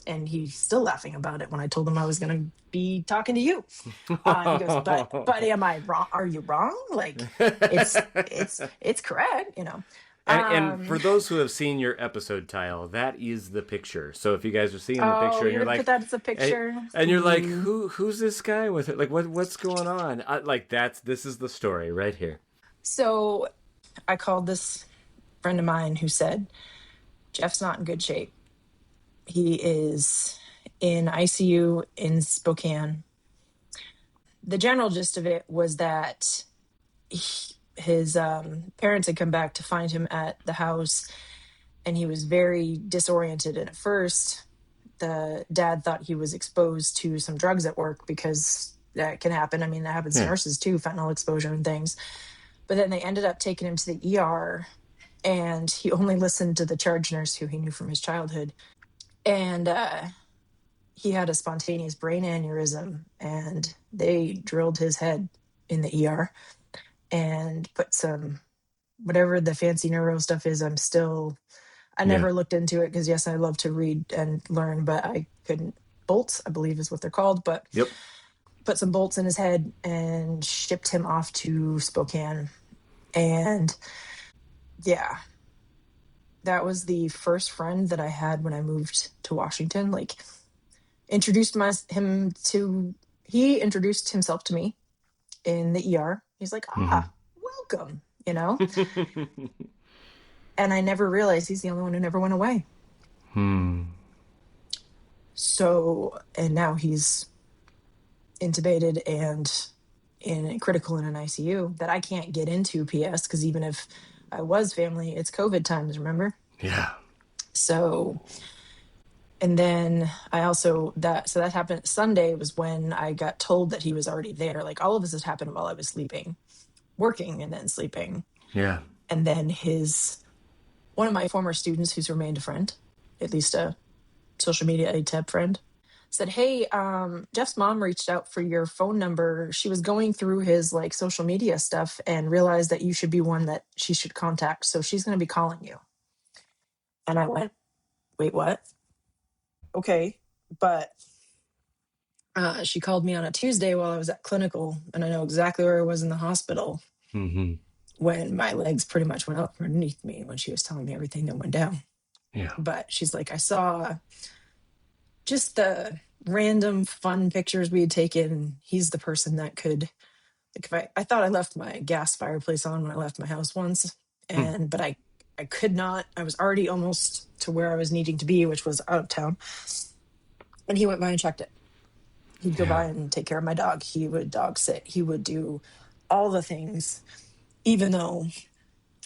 And he's still laughing about it when I told him I was going to be talking to you. He goes, but am I wrong? Are you wrong? Like it's correct, you know. And for those who have seen your episode title, that is the picture. So if you guys are seeing the Oh, picture and you're you're gonna like, put that as a picture, and you're like, who's this guy with it? Like, what's going on? This is the story right here. So I called this friend of mine who said, Jeff's not in good shape. He is in ICU in Spokane. The general gist of it was that his parents had come back to find him at the house, and he was very disoriented. And at first, the dad thought he was exposed to some drugs at work, because that can happen. I mean, that happens to nurses too, fentanyl exposure and things. But then they ended up taking him to the ER, and he only listened to the charge nurse who he knew from his childhood. And he had a spontaneous brain aneurysm, and they drilled his head in the ER and put some, whatever the fancy neuro stuff is. I never looked into it, because yes, I love to read and learn, but I couldn't. Bolts, I believe is what they're called, but Yep. Put some bolts in his head and shipped him off to Spokane. And yeah, that was the first friend that I had when I moved to Washington. Like, he introduced himself to me in the ER. He's like, welcome, you know? And I never realized he's the only one who never went away. So, and now he's intubated and critical in an ICU that I can't get into, PS, because even if I was family, it's COVID times, remember? Yeah. So, and then so that happened. Sunday was when I got told that he was already there. Like, all of this has happened while I was sleeping, working and then sleeping. Yeah. And then one of my former students, who's remained a friend, at least a social media ATEP friend, said, hey, Jeff's mom reached out for your phone number. She was going through his like social media stuff and realized that you should be one that she should contact. So she's going to be calling you. And I went, wait, what? Okay. But she called me on a Tuesday while I was at clinical, and I know exactly where I was in the hospital when my legs pretty much went up underneath me when she was telling me everything that went down. Yeah. But she's like, I saw just the random fun pictures we had taken. He's the person that could, like, if I thought I left my gas fireplace on when I left my house once, but I could not. I was already almost to where I was needing to be, which was out of town. And he went by and checked it. He'd go by and take care of my dog. He would dog sit. He would do all the things, even though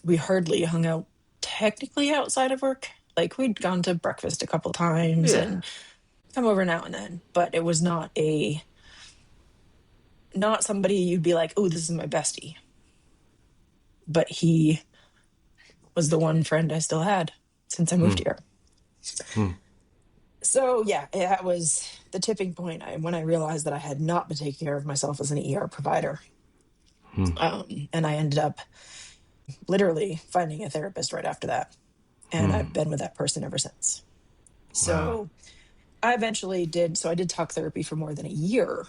we hardly hung out technically outside of work. Like, we'd gone to breakfast a couple times and come over now and then, but it was not somebody you'd be like, oh, this is my bestie. But he was the one friend I still had since I moved here. So yeah, that was the tipping point when I realized that I had not been taking care of myself as an ER provider. And I ended up literally finding a therapist right after that. And I've been with that person ever since. So I eventually did talk therapy for more than a year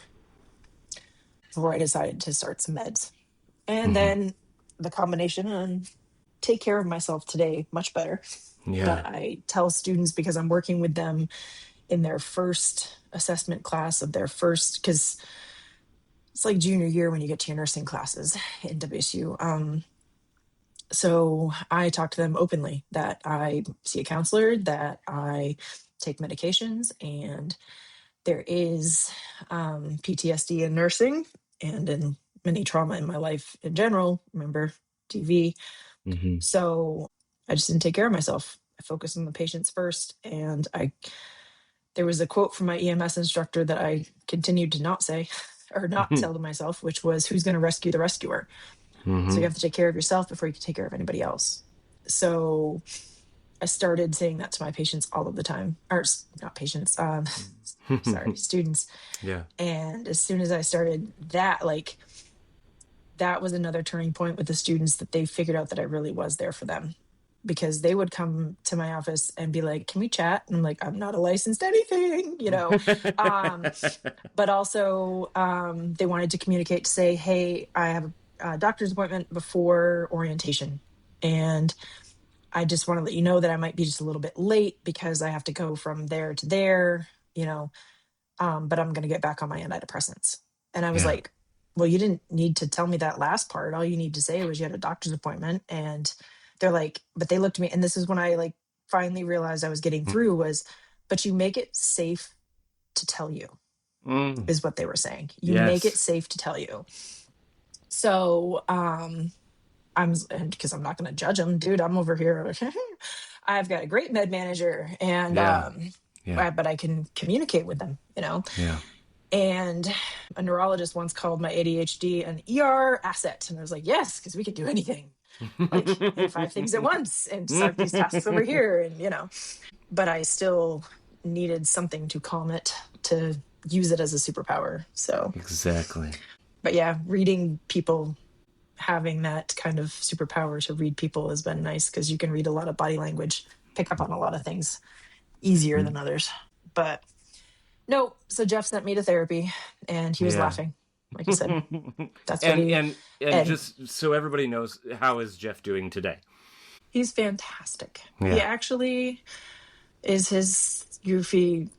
before I decided to start some meds. And then the combination and take care of myself today much better. Yeah. But I tell students, because I'm working with them in their first assessment class of their first, because it's like junior year when you get to your nursing classes in WSU. So I talk to them openly that I see a counselor, that I take medications, and there is PTSD in nursing and in many trauma in my life in general. Remember TV. So I just didn't take care of myself. I focused on the patients first. And there was a quote from my EMS instructor that I continued to not say or not tell to myself, which was, who's going to rescue the rescuer? So you have to take care of yourself before you can take care of anybody else. So I started saying that to my patients all of the time, or not patients, sorry, students. Yeah. And as soon as I started that, like, that was another turning point with the students, that they figured out that I really was there for them. because they would come to my office and be like, can we chat? And I'm like, I'm not a licensed anything, you know. um, but also they wanted to communicate to say, hey, I have a doctor's appointment before orientation, and I just want to let you know that I might be just a little bit late because I have to go from there to there, you know, but I'm going to get back on my antidepressants. And I was Yeah. like, well, you didn't need to tell me that last part. All you need to say was you had a doctor's appointment. And they're like, but they looked at me, and this is when I like finally realized I was getting through was, but you make it safe to tell you, Mm. is what they were saying. You make it Yes. safe to tell you. So, I'm, because I'm not going to judge them, dude. I'm over here. I've got a great med manager, and Yeah. Yeah. but I can communicate with them, you know. Yeah. And a neurologist once called my ADHD an ER asset, and I was like, yes, because we could do anything, like, and 5 things at once, and start these tasks over here, and you know. But I still needed something to calm it, to use it as a superpower. So, Exactly. but yeah, reading people, having that kind of superpower to read people has been nice, because you can read a lot of body language, pick up on a lot of things easier than others. But no, so Jeff sent me to therapy, and he was Yeah. laughing. Like I said, that's what and he, and and just so everybody knows, how is Jeff doing today? he's fantastic. He Yeah. actually is his goofy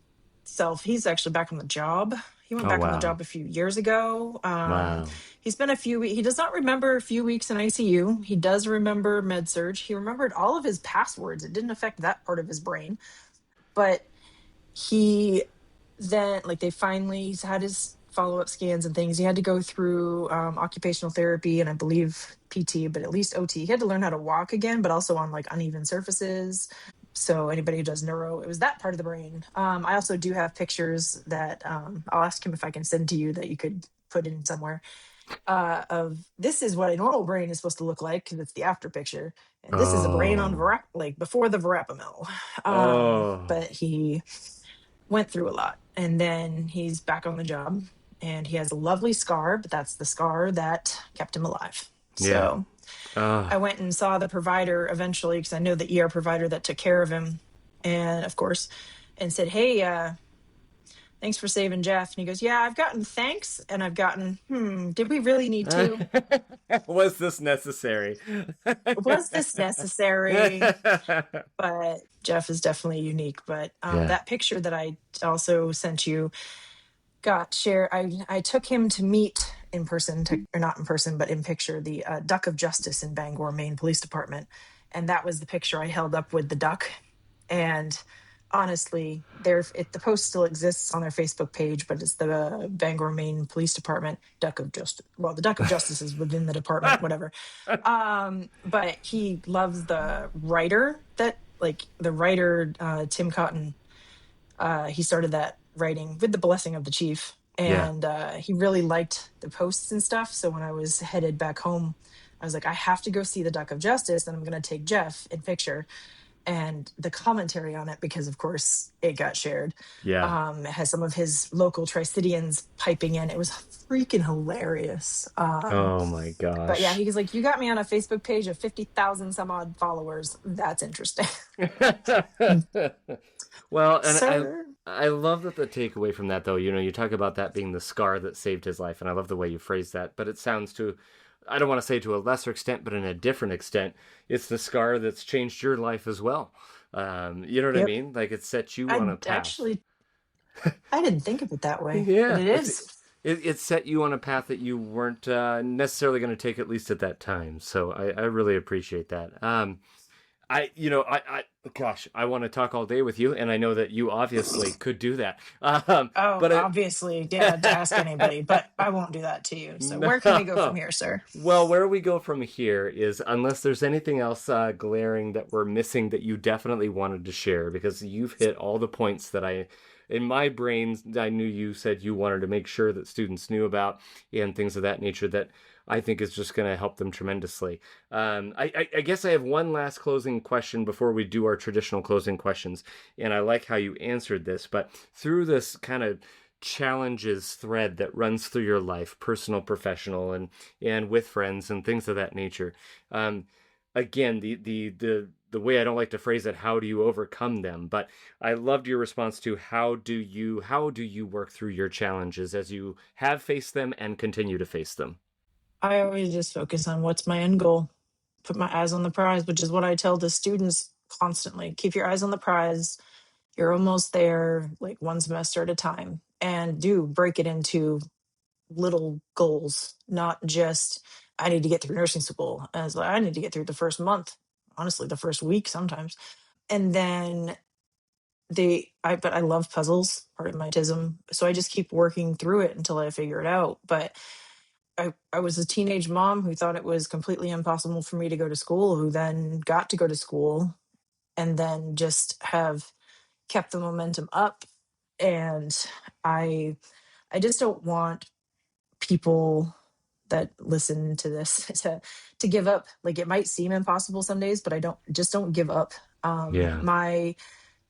self. He's actually back on the job. He went Oh, back on the wow. job a few years ago. Wow. He's been a few weeks. He does not remember a few weeks in ICU. He does remember med surge. He remembered all of his passwords. It didn't affect that part of his brain. But he then, like, they finally, he's had his follow-up scans and things. He had to go through occupational therapy and I believe PT, but at least OT. He had to learn how to walk again, but also on like uneven surfaces. So anybody who does neuro, it was that part of the brain. I also do have pictures that I'll ask him if I can send to you, that you could put in somewhere, of this is what a normal brain is supposed to look like, because it's the after picture, and this is a brain on Oh. like before the verapamil. Oh. But he went through a lot, and then he's back on the job, and he has a lovely scar, but that's the scar that kept him alive. Yeah. So I Oh. went and saw the provider eventually, because I know the ER provider that took care of him, and of course, and said, hey, thanks for saving Jeff. And he goes, yeah, I've gotten thanks, and I've gotten, did we really need to? Was this necessary? Was this necessary? But Jeff is definitely unique. But Yeah. that picture that I also sent you got shared. I took him to meet in person, or not in person, but in picture, the Duck of Justice in Bangor, Maine Police Department. And that was the picture I held up with the duck. And honestly, the post still exists on their Facebook page, but it's the Bangor, Maine Police Department Duck of Justice. Well, the Duck of Justice is within the department, whatever. But he loves the writer Tim Cotton. He started that writing with the blessing of the chief, Yeah. and he really liked the posts and stuff. So when I was headed back home, I was like, I have to go see the Duck of Justice, and I'm going to take Jeff in picture. And the commentary on it, because of course it got shared, Yeah. it has some of his local Tri-Cityans piping in. It was freaking hilarious. Oh my But yeah, gosh. he was like, you got me on a Facebook page of 50,000 some odd followers. That's interesting. Well, and Sir. I love that the takeaway from that, though, you talk about that being the scar that saved his life, and I love the way you phrase that, but it sounds to, I don't want to say to a lesser extent, but in a different extent, it's the scar that's changed your life as well. You know what I Yep. mean? Like, it set you on I a path. actually, I didn't think of it that way, but Yeah, it is. it set you on a path that you weren't necessarily going to take, at least at that time. So I really appreciate that. Gosh, I want to talk all day with you, and I know that you obviously could do that. Oh, But obviously, yeah, to ask anybody, but I won't do that to you. So where can we go from here, sir? Well, where we go from here is, unless there's anything else glaring that we're missing that you definitely wanted to share, because you've hit all the points that in my brain, I knew you said you wanted to make sure that students knew about, and things of that nature that I think is just going to help them tremendously. I guess I have one last closing question before we do our traditional closing questions, and I like how you answered this, but through this kind of challenges thread that runs through your life, personal, professional, and with friends and things of that nature, again, the way I don't like to phrase it, how do you overcome them? But I loved your response to how do you work through your challenges as you have faced them and continue to face them? I always just focus on what's my end goal, put my eyes on the prize, which is what I tell the students constantly. Keep your eyes on the prize. You're almost there, like one semester at a time. And do break it into little goals, not just I need to get through nursing school. As like, I need to get through the first month, honestly, the first week sometimes. And then but I love puzzles, part of my autism. So I just keep working through it until I figure it out. But I was a teenage mom who thought it was completely impossible for me to go to school, who then got to go to school and then just have kept the momentum up. And I I just don't want people that listen to this to give up. Like it might seem impossible some days, but I don't give up. Yeah. My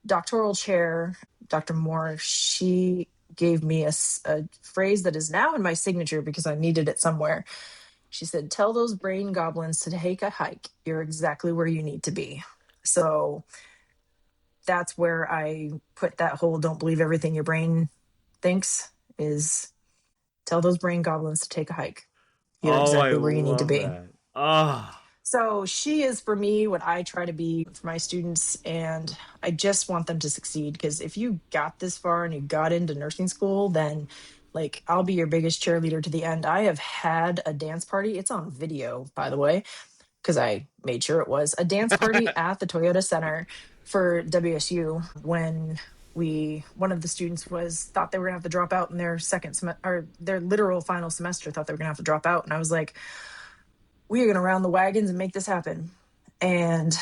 doctoral chair, Dr. Moore, she gave me a phrase that is now in my signature because I needed it somewhere. She said, "Tell those brain goblins to take a hike. You're exactly where you need to be." So that's where I put that whole don't believe everything your brain thinks is tell those brain goblins to take a hike. You're Oh, I exactly where you need to love be. that. Ah. So she is for me what I try to be for my students. And I just want them to succeed because if you got this far and you got into nursing school, then like I'll be your biggest cheerleader to the end. I have had a dance party. It's on video, by the way, because I made sure it was a dance party at the Toyota Center for WSU when one of the students was thought they were gonna have to drop out in their second semester or their literal final semester, thought they were gonna have to drop out. And I was like, we are gonna round the wagons and make this happen. And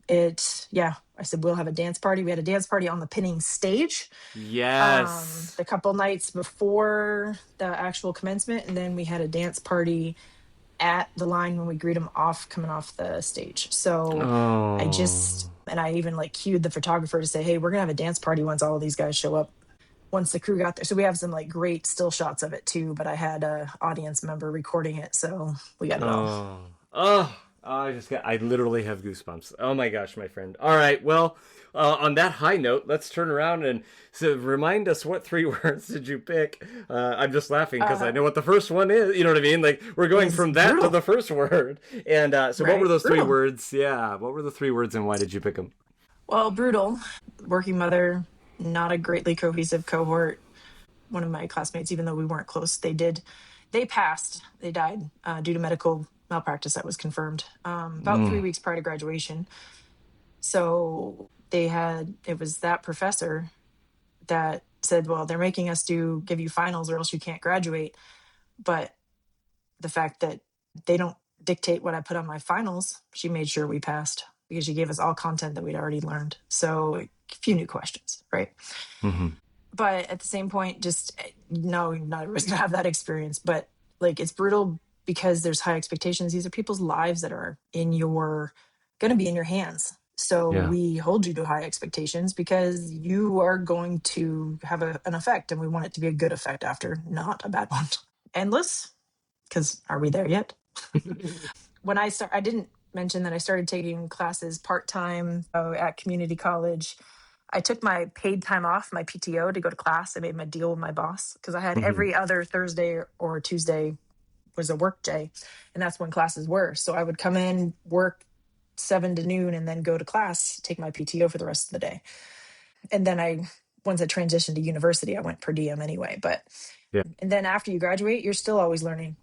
yeah, I said, we'll have a dance party. We had a dance party on the pinning stage Yes. the couple nights before the actual commencement. And then we had a dance party at the line when we greet them off coming off the stage. So Oh. and I even like cued the photographer to say, hey, we're gonna have a dance party once all of these guys show up, once the crew got there. So we have some like great still shots of it too, but I had a audience member recording it, so we got it all. Oh. Oh. I literally have goosebumps. Oh my gosh, my friend. All right. Well, on that high note, let's turn around and so remind us, what three words did you pick? I'm just laughing because I know what the first one is. You know what I mean? Like we're going from that brutal. to the first word. And so what Right? were those three Brutal. words? Yeah. What were the three words and why did you pick them? Well, brutal. Working mother, not a greatly cohesive cohort. One of my classmates, even though we weren't close, they passed. They died due to medical malpractice that was confirmed about 3 weeks prior to graduation. So it was that professor that said, well, they're making us give you finals or else you can't graduate. But the fact that they don't dictate what I put on my finals, she made sure we passed because she gave us all content that we'd already learned. So a few new questions, right? Mm-hmm. But at the same point, just no, not everybody's gonna have that experience. But like it's brutal because there's high expectations. These are people's lives that are gonna be in your hands. So Yeah. we hold you to high expectations because you are going to have an effect, and we want it to be a good effect after, not a bad one. Endless, because are we there yet? I didn't mention that I started taking classes part time at community college. I took my paid time off, my PTO, to go to class. I made my deal with my boss because I had Mm-hmm. every other Thursday or Tuesday was a work day, and that's when classes were. So I would come in, work 7 to noon, and then go to class, take my PTO for the rest of the day. And then once I transitioned to university, I went per diem anyway. Yeah. And then after you graduate, you're still always learning.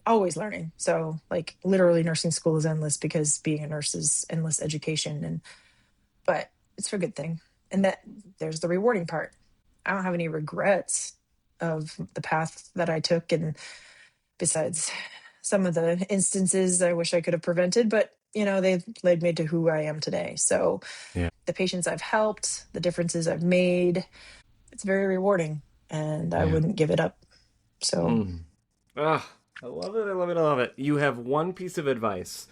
Always learning. So like literally nursing school is endless because being a nurse is endless education, but it's for a good thing. And that there's the rewarding part. I don't have any regrets of the path that I took, and besides some of the instances I wish I could have prevented, but they've led me to who I am today. So Yeah. the patients I've helped, the differences I've made, it's very rewarding, and I Yeah. wouldn't give it up. So Ah, I love it. I love it. I love it. You have one piece of advice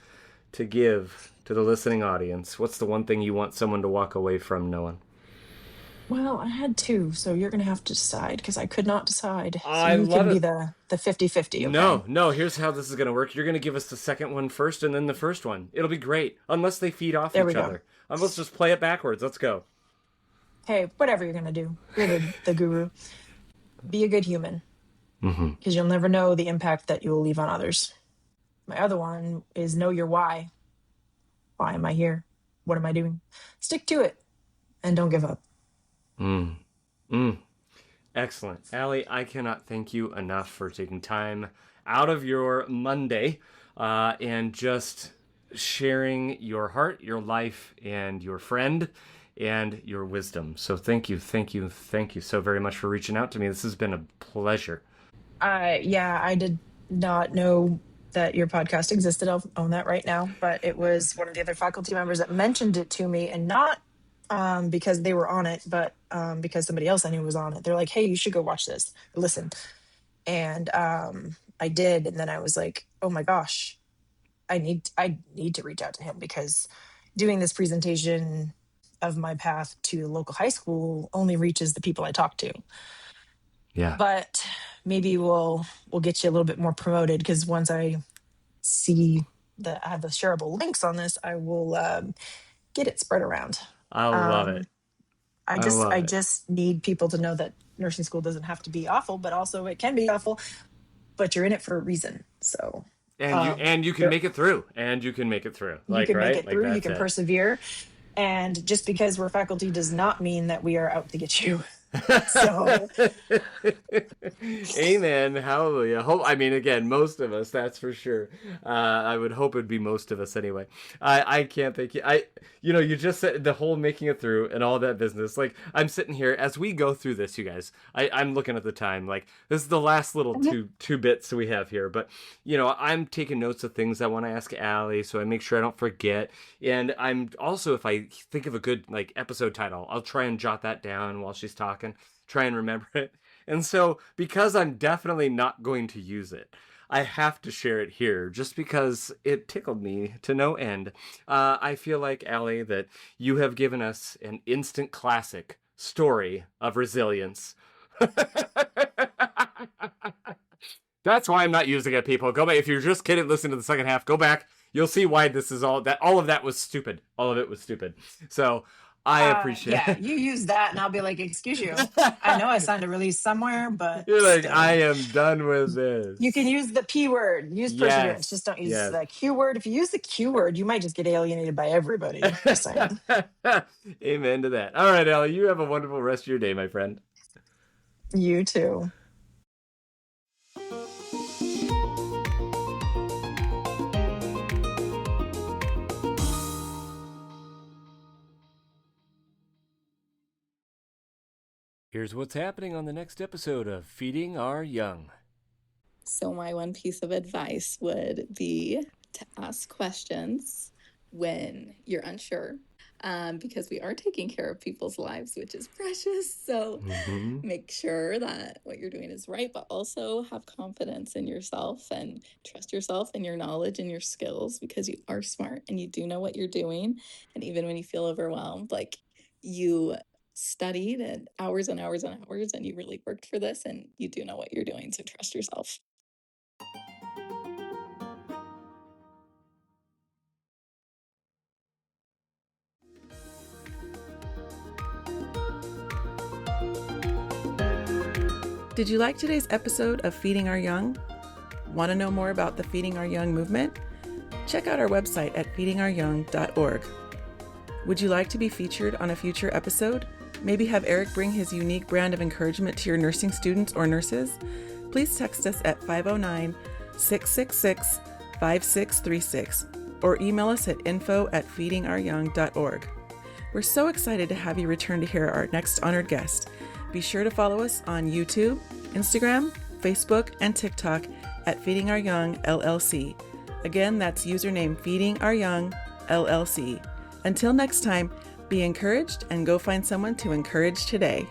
to give to the listening audience. What's the one thing you want someone to walk away from knowing? Well, I had two, so you're going to have to decide because I could not decide. So I you love can be it. the 50-50, okay? No, here's how this is going to work. You're going to give us the second one first and then the first one. It'll be great. Unless they feed off There we each go. other. Let's just play it backwards. Let's go. Hey, whatever you're going to do. You're the guru. Be a good human Mm-hmm. because you'll never know the impact that you will leave on others. My other one is know your why. Why am I here? What am I doing? Stick to it and don't give up. Mm. Mm. Excellent. Allie, I cannot thank you enough for taking time out of your Monday and just sharing your heart, your life, and your friend and your wisdom. So thank you so very much for reaching out to me. This has been a pleasure. Yeah, I did not know that your podcast existed. I'll own that right now. But it was one of the other faculty members that mentioned it to me, and not because they were on it, but because somebody else I knew was on it. They're like, "Hey, you should go watch this, or listen." And I did, and then I was like, "Oh my gosh, I need to reach out to him because doing this presentation of my path to the local high school only reaches the people I talk to." Yeah. But maybe we'll get you a little bit more promoted because once I see that I have the shareable links on this, I will get it spread around. I love Um, it. I love I it. just need people to know that nursing school doesn't have to be awful, but also it can be awful, but you're in it for a reason. So And you can there- make it through. And you can make it through. you Like, can make right? it Like through, you that's can it. persevere. And just because we're faculty does not mean that we are out to get you. So Amen. Hallelujah. I mean, again, most of us, that's for sure. I would hope it'd be most of us anyway. I can't thank you. You just said the whole making it through and all that business. Like, I'm sitting here as we go through this, you guys. I'm looking at the time. Like, this is the last little two bits we have here. But, I'm taking notes of things I want to ask Allie, so I make sure I don't forget. And I'm also, if I think of a good, like, episode title, I'll try and jot that down while she's talking. Try and remember it. And so, because I'm definitely not going to use it, I have to share it here just because it tickled me to no end. I feel like, Allie, that you have given us an instant classic story of resilience. That's why I'm not using it, people. Go back. If you're just kidding, listen to the second half. Go back. You'll see why this is all of that was stupid. All of it was stupid. So I appreciate yeah, it. you use that and I'll be like, excuse you. I know I signed a release somewhere, but You're like, still. I am done with this. You can use the P word, use perseverance. Just don't use the Q word. If you use the Q word, you might just get alienated by everybody. Just saying. Amen to that. All right, Allie, you have a wonderful rest of your day, my friend. You too. Here's what's happening on the next episode of Feeding Our Young. So my one piece of advice would be to ask questions when you're unsure, because we are taking care of people's lives, which is precious. So make sure that what you're doing is right, but also have confidence in yourself and trust yourself and your knowledge and your skills, because you are smart and you do know what you're doing. And even when you feel overwhelmed, like, you studied and hours and hours and hours, and you really worked for this, and you do know what you're doing. So trust yourself. Did you like today's episode of Feeding Our Young? Want to know more about the Feeding Our Young movement? Check out our website at feedingouryoung.org. Would you like to be featured on a future episode? Maybe have Eric bring his unique brand of encouragement to your nursing students or nurses? Please text us at 509-666-5636 or email us at info@feedingouryoung.org. We're so excited to have you return to hear our next honored guest. Be sure to follow us on YouTube, Instagram, Facebook, and TikTok at Feeding Our Young LLC. Again, that's username Feeding Our Young LLC. Until next time, be encouraged and go find someone to encourage today.